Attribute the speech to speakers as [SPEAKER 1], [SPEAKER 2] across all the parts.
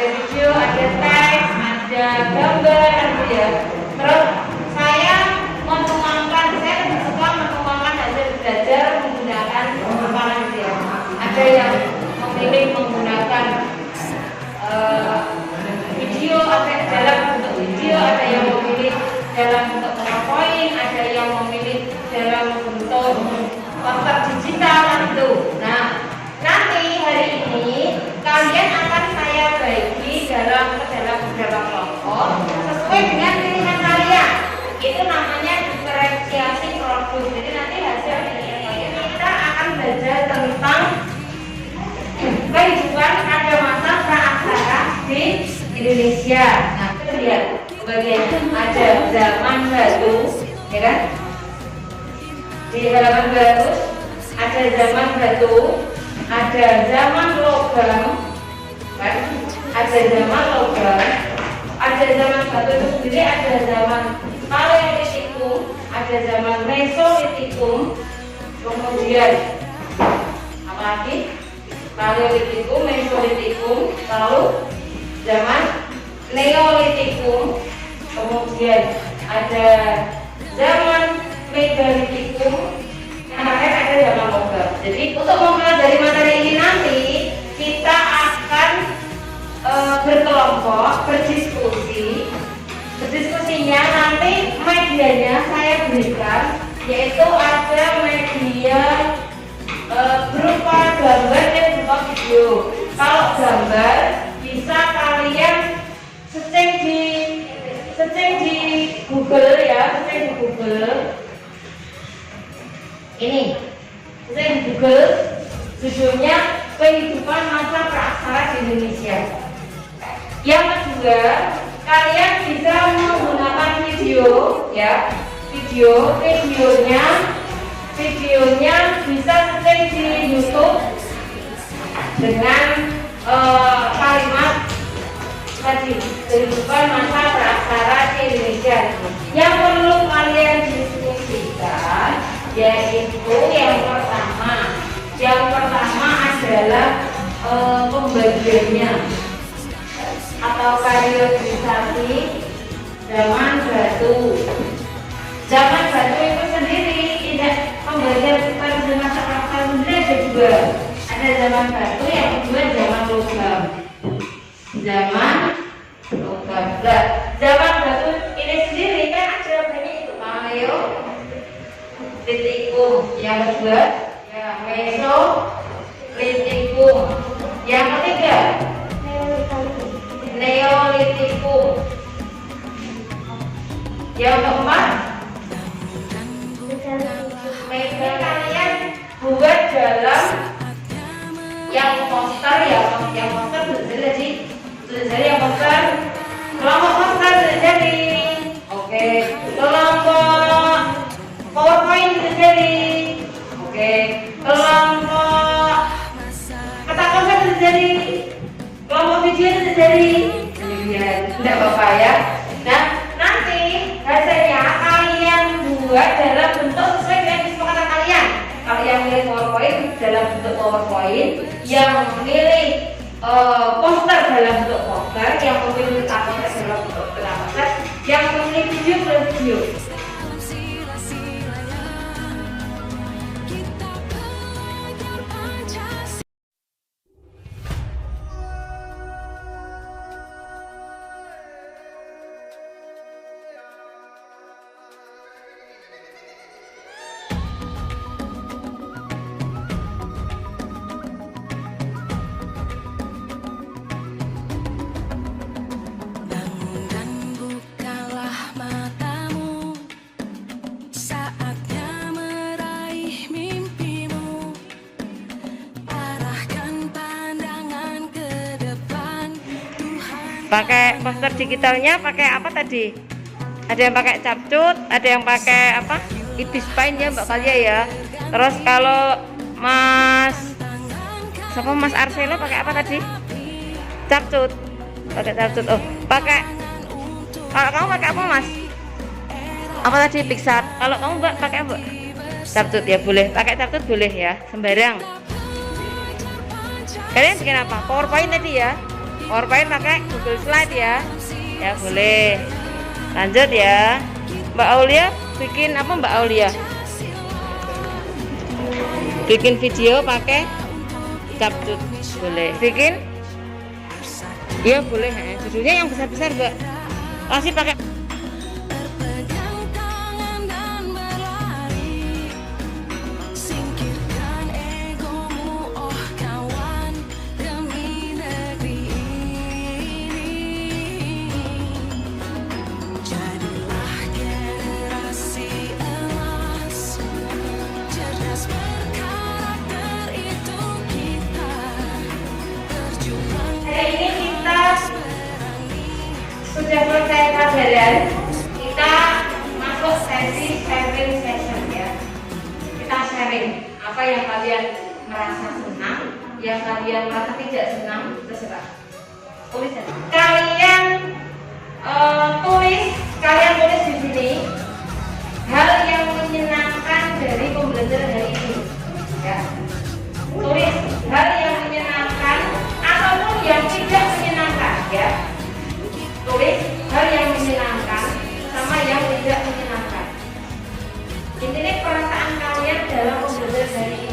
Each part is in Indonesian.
[SPEAKER 1] ada video, ada teks, ada gambar gitu ya. Terus saya lebih suka menuangkan hasil belajar menggunakan hafalan gitu ya. Ada yang memilih menggunakan video, ada dalam bentuk video, ada yang memilih dalam bentuk PowerPoint, ada yang memilih dalam bentuk poster digital itu. Nah, nanti hari ini kalian akan saya bagi ke dalam beberapa kelompok sesuai dengan pilihan kalian. Itu namanya diferensiasi produk. Jadi nanti hasil ini kita akan belajar tentang kehidupan pada masa praaksara di Indonesia. Nah, kita lihat bagiannya ada zaman batu, ya kan? Di halaman bagus ada zaman batu, ada zaman logam, kan? Ada zaman logam, ada zaman batu itu sendiri, ada zaman paleolitikum, ada zaman mesolitikum, kemudian apa lagi? Paleolitikum, mesolitikum, lalu zaman neolitikum, kemudian ada zaman megalitikum, yang terakhir ada zaman logam. Jadi untuk mempelajari materi ini nanti kita akan berkelompok berdiskusi. Diskusinya nanti medianya saya berikan, yaitu ada media berupa gambar dan berupa video. Kalau gambar bisa kalian searching di Google ya, searching di Google. Ini searching di Google, judulnya kehidupan masa praaksara di Indonesia. Yang kedua, kalian bisa menggunakan video ya, videonya bisa searching di YouTube dengan kalimat tadi kehidupan masa praaksara di Indonesia. Yang perlu kalian diskusikan yaitu yang pertama adalah pembagiannya atau periodisasi zaman batu. Zaman batu itu sendiri tidak pembagian pada masa praaksara sendiri ada dua. Ada zaman batu, yang kedua zaman logam. Zaman batu ini sendiri kan ada banyak itu, paleolitikum, yang kedua ya mesolitikum, yang ketiga neolitikum, yang keempat kalian buat dalam yang poster ya, yang poster sudah jadi yang poster, kelompok poster sudah jadi, oke, kelompok PowerPoint sudah jadi, oke, kelompok peta konsep sudah jadi, kelompok video sudah jadi, tidak apa-apa ya. Nah, nanti hasilnya kalian buat dalam bentuk sesuai dengan kesepakatan kalian. Kalau yang milih PowerPoint dalam bentuk PowerPoint, yang memilih poster dalam bentuk poster, yang memilih peta konsep dalam bentuk peta konsep, yang memilih video dalam video. Pakai poster digitalnya pakai apa tadi? Ada yang pakai capcut, ada yang pakai apa? Ibis Paint ya Mbak Kalia ya. Terus kalau Mas Arselo pakai apa tadi? Capcut. Pakai capcut. Oh, pakai. Kalau kamu pakai apa Mas? Apa tadi? Pixar. Kalau kamu Mbak pakai apa? Capcut ya boleh. Pakai capcut boleh ya, sembarang. Kalian bikin apa? PowerPoint tadi ya. PowerPoint pakai Google Slide ya. Ya boleh. Lanjut ya. Mbak Aulia bikin apa Mbak Aulia? Bikin video pakai CapCut. Boleh. Bikin? Iya boleh. Judulnya yang besar-besar Mbak. Masih pakai. Hari ini kita sudah selesai pelajaran. Kita masuk sesi sharing session ya. Kita sharing apa yang kalian merasa senang, yang kalian merasa tidak senang, terserah. Tulis ya. Kalian tulis di sini hal yang menyenangkan dari pembelajaran hari ini. Ya. Tulis hal yang menyenangkan ataupun yang tidak menyenangkan ya. Tulis hal yang menyenangkan sama yang tidak menyenangkan. Ini perasaan kalian dalam pembelajaran hari ini.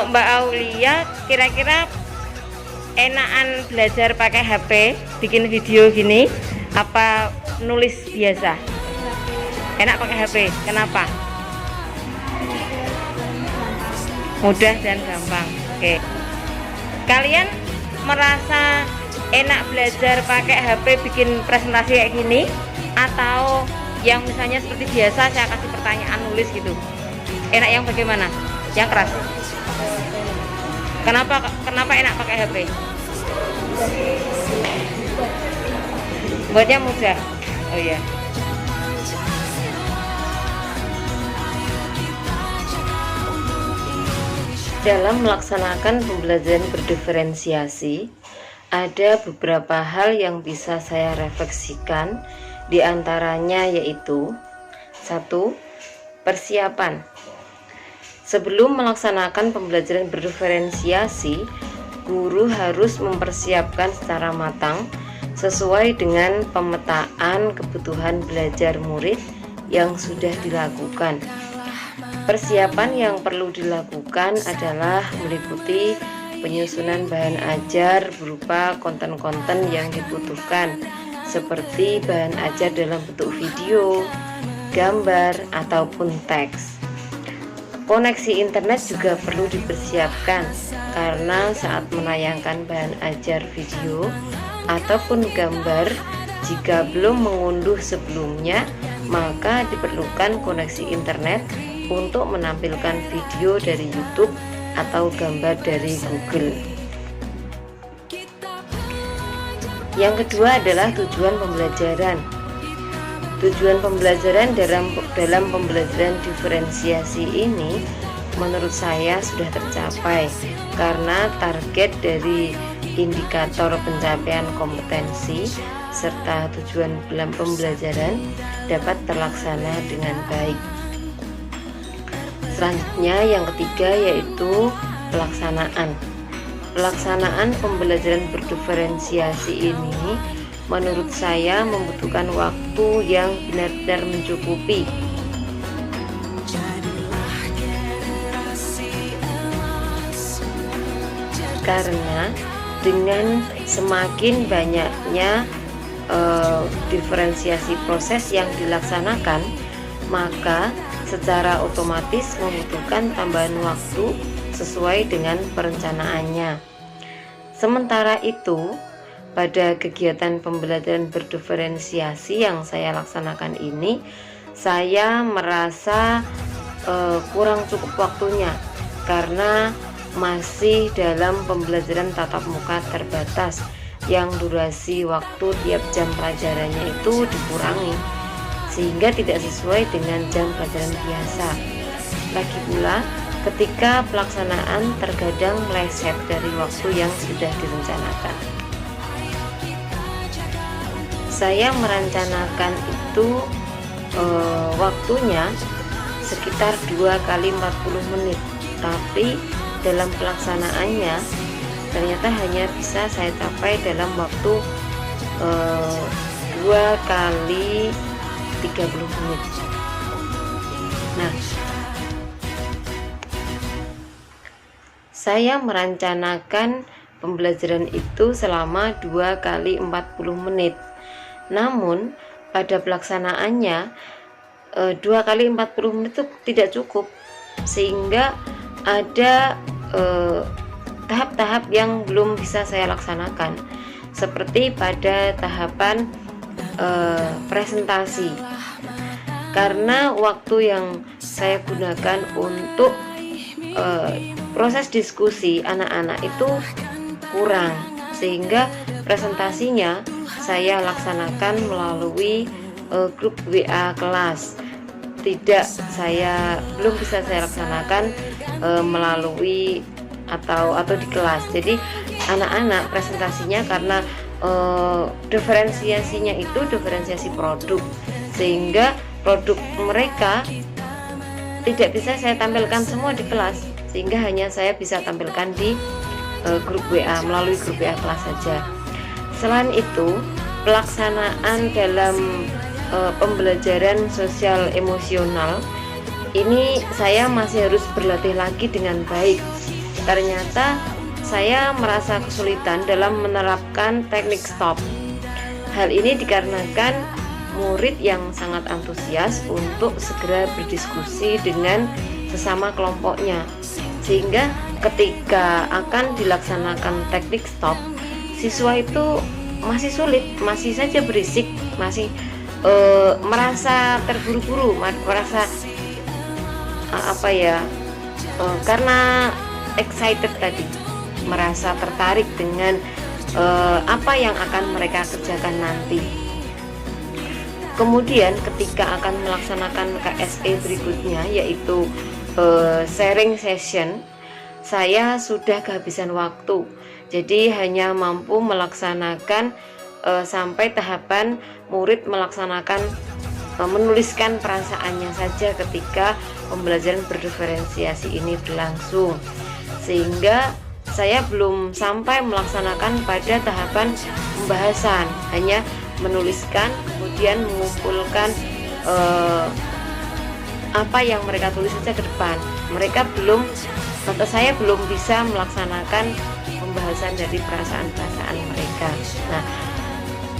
[SPEAKER 1] Mbak Aulia, kira-kira enakan belajar pakai HP, bikin video gini, apa nulis biasa? Enak pakai HP, kenapa? Mudah dan gampang. Oke. Kalian merasa enak belajar pakai HP bikin presentasi kayak gini, atau yang misalnya seperti biasa saya kasih pertanyaan nulis gitu? Enak yang bagaimana? Yang keras? Kenapa enak pakai HP? Buatnya mudah. Oh iya. Dalam melaksanakan pembelajaran berdiferensiasi, ada beberapa hal yang bisa saya refleksikan, di antaranya yaitu 1. Persiapan. Sebelum melaksanakan pembelajaran berdiferensiasi, guru harus mempersiapkan secara matang sesuai dengan pemetaan kebutuhan belajar murid yang sudah dilakukan. Persiapan yang perlu dilakukan adalah meliputi penyusunan bahan ajar berupa konten-konten yang dibutuhkan, seperti bahan ajar dalam bentuk video, gambar, ataupun teks.
[SPEAKER 2] Koneksi internet juga perlu dipersiapkan karena saat menayangkan bahan ajar video ataupun gambar, jika belum mengunduh sebelumnya, maka diperlukan koneksi internet untuk menampilkan video dari YouTube atau gambar dari Google. Yang kedua adalah tujuan pembelajaran. Tujuan pembelajaran dalam pembelajaran diferensiasi ini menurut saya sudah tercapai karena target dari indikator pencapaian kompetensi serta tujuan dalam pembelajaran dapat terlaksana dengan baik. Selanjutnya yang ketiga yaitu pelaksanaan. Pelaksanaan pembelajaran berdiferensiasi ini menurut saya membutuhkan waktu yang benar-benar mencukupi. Karena dengan semakin banyaknya diferensiasi proses yang dilaksanakan, maka secara otomatis membutuhkan tambahan waktu sesuai dengan perencanaannya. Sementara itu, pada kegiatan pembelajaran berdiferensiasi yang saya laksanakan ini, saya merasa kurang cukup waktunya karena masih dalam pembelajaran tatap muka terbatas yang durasi waktu tiap jam pelajarannya itu dikurangi sehingga tidak sesuai dengan jam pelajaran biasa. Lagi pula, ketika pelaksanaan terkadang meleset dari waktu yang sudah direncanakan. Saya merencanakan itu waktunya sekitar 2 kali 40 menit, tapi dalam pelaksanaannya ternyata hanya bisa saya capai dalam waktu 2 kali 30 menit. Nah, saya merencanakan pembelajaran itu selama 2 kali 40 menit. Namun pada pelaksanaannya 2 kali 40 menit itu tidak cukup, sehingga ada tahap-tahap yang belum bisa saya laksanakan, seperti pada tahapan presentasi, karena waktu yang saya gunakan untuk proses diskusi anak-anak itu kurang, sehingga presentasinya saya laksanakan melalui grup WA kelas. Belum bisa saya laksanakan melalui atau di kelas. Jadi anak-anak presentasinya karena diferensiasinya itu diferensiasi produk, sehingga produk mereka tidak bisa saya tampilkan semua di kelas, sehingga hanya saya bisa tampilkan di grup WA, melalui grup WA kelas saja. Selain itu, pelaksanaan dalam pembelajaran sosial emosional ini saya masih harus berlatih lagi dengan baik. Ternyata saya merasa kesulitan dalam menerapkan teknik stop. Hal ini dikarenakan murid yang sangat antusias untuk segera berdiskusi dengan sesama kelompoknya, sehingga ketika akan dilaksanakan teknik stop, siswa itu masih sulit, masih saja berisik, masih merasa terburu-buru, merasa karena excited tadi, merasa tertarik dengan apa yang akan mereka kerjakan nanti. Kemudian ketika akan melaksanakan KSE berikutnya, yaitu sharing session, saya sudah kehabisan waktu, jadi hanya mampu melaksanakan sampai tahapan murid menuliskan perasaannya saja ketika pembelajaran berdiferensiasi ini berlangsung, sehingga saya belum sampai melaksanakan pada tahapan pembahasan, hanya menuliskan kemudian mengumpulkan apa yang mereka tulis saja ke depan. Saya belum bisa melaksanakan pembahasan dari perasaan-perasaan mereka. Nah,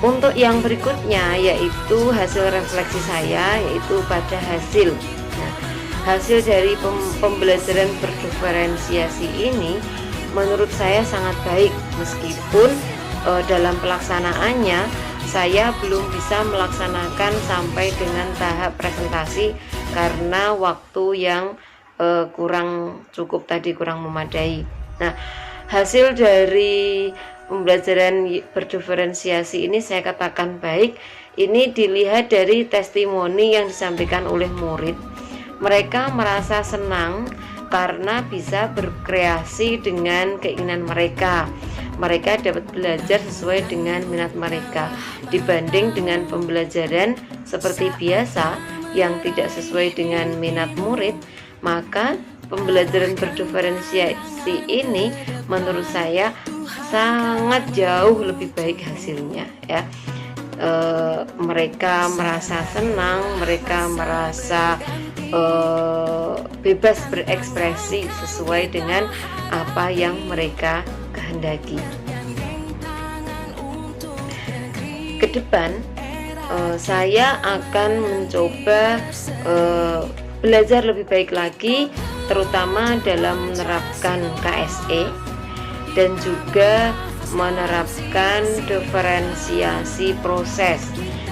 [SPEAKER 2] untuk yang berikutnya yaitu hasil refleksi saya, yaitu pada hasil. Nah, hasil dari pembelajaran berdiferensiasi ini menurut saya sangat baik, meskipun dalam pelaksanaannya saya belum bisa melaksanakan sampai dengan tahap presentasi karena waktu yang kurang cukup tadi, kurang memadai. Nah, hasil dari pembelajaran berdiferensiasi ini saya katakan baik. Ini dilihat dari testimoni yang disampaikan oleh murid. Mereka merasa senang karena bisa berkreasi dengan keinginan mereka. Mereka dapat belajar sesuai dengan minat mereka, dibanding dengan pembelajaran seperti biasa yang tidak sesuai dengan minat murid. Maka pembelajaran berdiferensiasi ini menurut saya sangat jauh lebih baik hasilnya, ya. Mereka merasa senang, mereka merasa bebas berekspresi sesuai dengan apa yang mereka kehendaki. Ke depan saya akan mencoba belajar lebih baik lagi, terutama dalam menerapkan KSE dan juga menerapkan diferensiasi proses.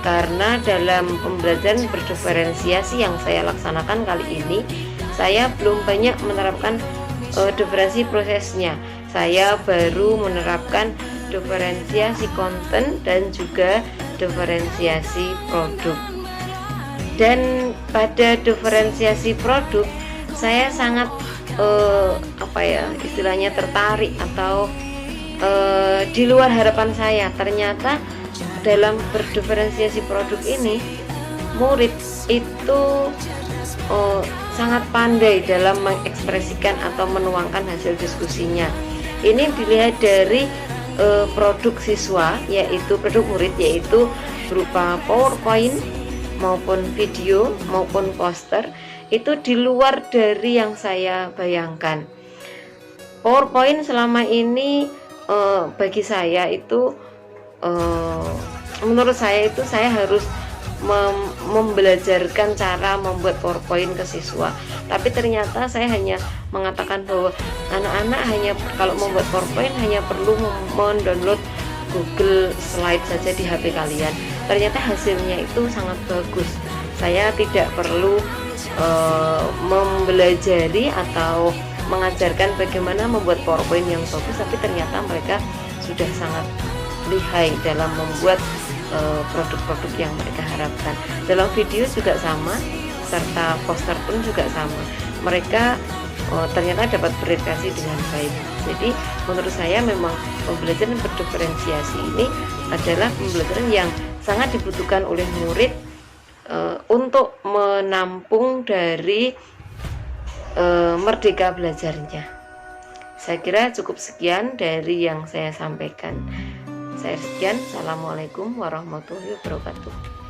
[SPEAKER 2] Karena dalam pembelajaran berdiferensiasi yang saya laksanakan kali ini, saya belum banyak menerapkan diferensi prosesnya. Saya baru menerapkan diferensiasi konten dan juga diferensiasi produk. Dan pada diferensiasi produk saya sangat istilahnya tertarik atau di luar harapan saya. Ternyata dalam berdiferensiasi produk ini murid itu sangat pandai dalam mengekspresikan atau menuangkan hasil diskusinya. Ini dilihat dari produk siswa, yaitu produk murid, yaitu berupa PowerPoint maupun video maupun poster. Itu di luar dari yang saya bayangkan. PowerPoint selama ini bagi saya itu menurut saya itu saya harus membelajarkan cara membuat PowerPoint ke siswa. Tapi ternyata saya hanya mengatakan bahwa anak-anak hanya kalau membuat PowerPoint hanya perlu mendownload Google Slide saja di HP kalian. Ternyata hasilnya itu sangat bagus. Saya tidak perlu mempelajari atau mengajarkan bagaimana membuat PowerPoint yang bagus, tapi ternyata mereka sudah sangat lihai dalam membuat produk-produk yang mereka harapkan. Dalam video juga sama, serta poster pun juga sama. Mereka ternyata dapat berkreasi dengan baik. Jadi menurut saya memang pembelajaran berdiferensiasi ini adalah pembelajaran yang sangat dibutuhkan oleh murid untuk menampung dari merdeka belajarnya. Saya kira cukup sekian dari yang saya sampaikan. Saya sekian. Assalamualaikum warahmatullahi wabarakatuh.